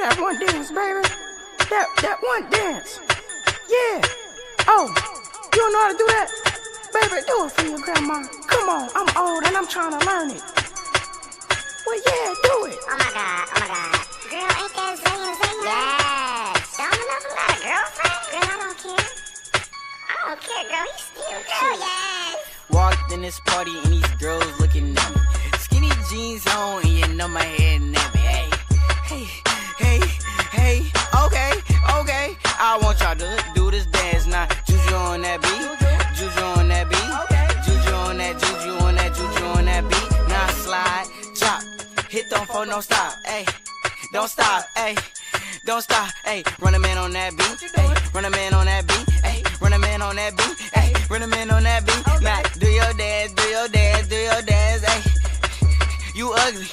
that one dance, baby. That one dance. Yeah. Oh, you don't know how to do that? Baby, do it for your grandma. Come on, I'm old and I'm trying to learn it. Well, yeah, do it. Oh my God. Girl, ain't that Zayn? Yes. Don't you know about a girlfriend? Girl, I don't care. I don't care, girl. He's still girl, yes. Walked in this party and these girls looking at me. Skinny jeans on and you know my head nappy. Hey, okay. I want y'all to do this dance now. Juju on that beat, juju on that beat, juju on that, juju on that, juju on that beat. Now slide, drop, hit them for no stop, ayy. Don't stop, ayy. Don't stop, ayy. Run a man on that beat, ayy. Run a man on that beat, ayy. Run a man on that beat, ayy. Run a man on that beat. Now do your dance, ayy. You ugly.